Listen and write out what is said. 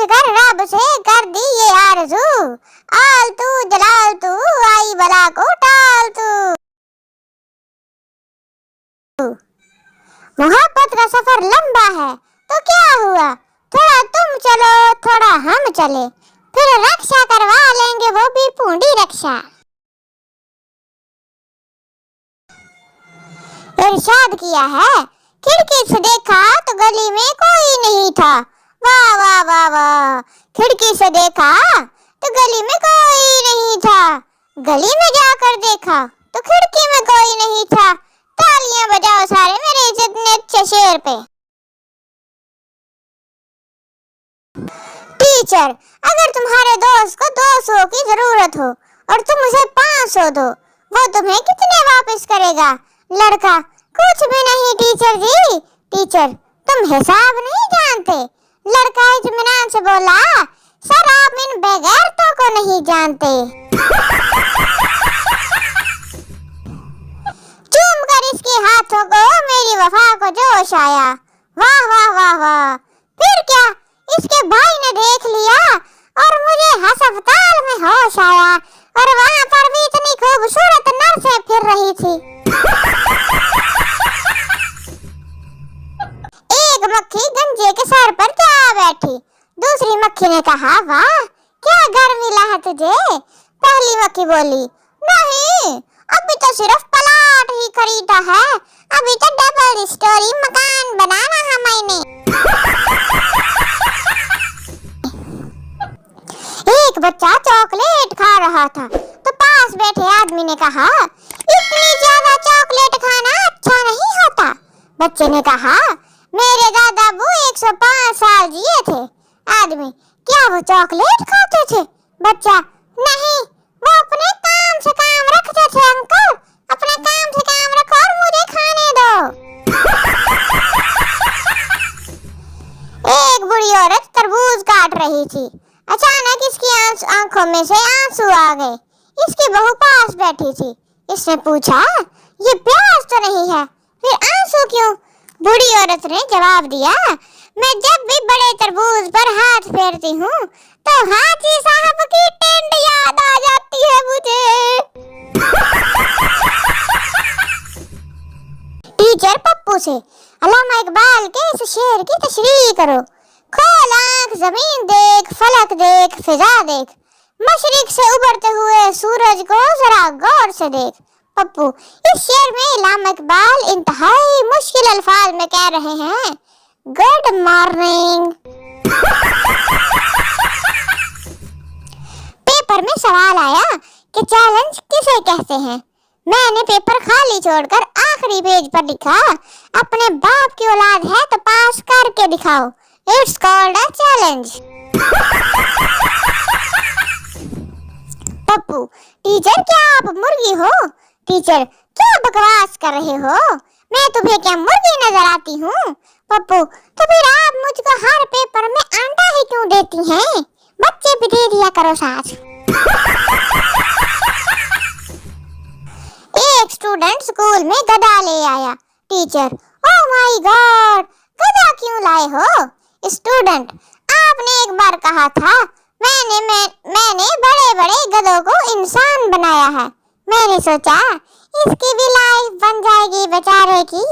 कर रब से कर दी ये आरज़ू, आलतू जलालतू आई बला को टालतू। मोहब्बत का सफर लंबा है तो क्या हुआ, थोड़ा तुम चलो थोड़ा हम चले, फिर रक्षा करवा लेंगे वो भी पूंडी रक्षा। इरशाद किया है, खिड़की से देखा तो गली में कोई नहीं था। वाह वाह वाह वाह। खिड़की से देखा तो गली में कोई नहीं था, गली में जाकर देखा तो खिड़की में कोई नहीं था। तालियां बजाओ सारे मेरे इतने अच्छे शेर पे। टीचर, अगर तुम्हारे दोस्त को 200 की जरूरत हो और तुम उसे 500 दो, वो तुम्हें कितने वापस करेगा? लड़का, कुछ भी नहीं टीचर जी। टीचर, तुम हिसाब नहीं जानते। लड़का इत्मीनान से बोला, सर आप इन बेगैरतों को नहीं जानते। चूम कर इसके हाथों को मेरी वफा को जोश आया। वाह वाह वाह वाह। फिर क्या, इसके भाई ने देख लिया और मुझे अस्पताल में होश आया और वहां पर भी इतनी खूबसूरत नर्सें फिर रही थी। एक मक्खी गंजे के सर पर जा बैठी। दूसरी मक्खी ने कहा, वाह क्या गर्मी लगा तुझे। पहली मक्खी बोली, नहीं अभी तो सिर्फ प्लॉट ही खरीदा है, अभी तो डबल स्टोरी मकान बनाना है मैंने। एक बच्चा चॉकलेट खा रहा था तो पास बैठे आदमी ने कहा, इतनी ज्यादा चॉकलेट खाना अच्छा नहीं होता। बच्चे ने कहा, मेरे दादा अबू 105 साल जिए थे। आदमी, क्या वो चॉकलेट खाते थे? बच्चा, नहीं वो अपने काम से काम रखते थे अंकल, अपने काम से काम रखो और मुझे खाने दो। एक बुढ़ी औरत तरबूज काट रही थी। अचानक इसकी आंखों में से आंसू आ गए। इसकी बहू पास बैठी थी। इसने पूछा, ये प्यास तो नहीं है, फिर आंसू क्यों? बूढ़ी औरत ने जवाब दिया, मैं जब भी बड़े तरबूज पर हाथ फेरती हूँ तो हाजी साहब की टेंट याद आ जाती है मुझे। टीचर पप्पू से, अल्लामा इकबाल के इस शेर की तशरीह करो। खोल आँख, जमीन देख, फलक देख, फिजा देख, मशरिक से उभरते हुए सूरज को जरा गौर से देख। पप्पू, इस शेर में अल्लामा इकबाल इंतहाई मुश्किल अल्फाज में कह रहे हैं, गुड मॉर्निंग। पेपर में सवाल आया कि चैलेंज किसे कहते हैं। मैंने पेपर खाली छोड़कर आखिरी पेज पर लिखा, अपने बाप की औलाद है तो पास करके दिखाओ, it's called a challenge. Pappu, teacher क्या आप मुर्गी हो? टीचर, क्या बकवास कर रहे हो, मैं तुम्हें क्या मुर्गी नजर आती हूँ? पप्पू, तो फिर आप मुझको हर पेपर में अंडा ही क्यों देती हैं? बच्चे भी दे दिया करो साथ। एक स्टूडेंट स्कूल में गधा ले आया। टीचर, ओह माय गॉड, गधा क्यों लाए हो? स्टूडेंट, आपने एक बार कहा था मैंने बड़े बड़े गधों को इंसान बनाया है, मैंने सोचा इसकी भी लाइफ बन जाएगी बेचारे की।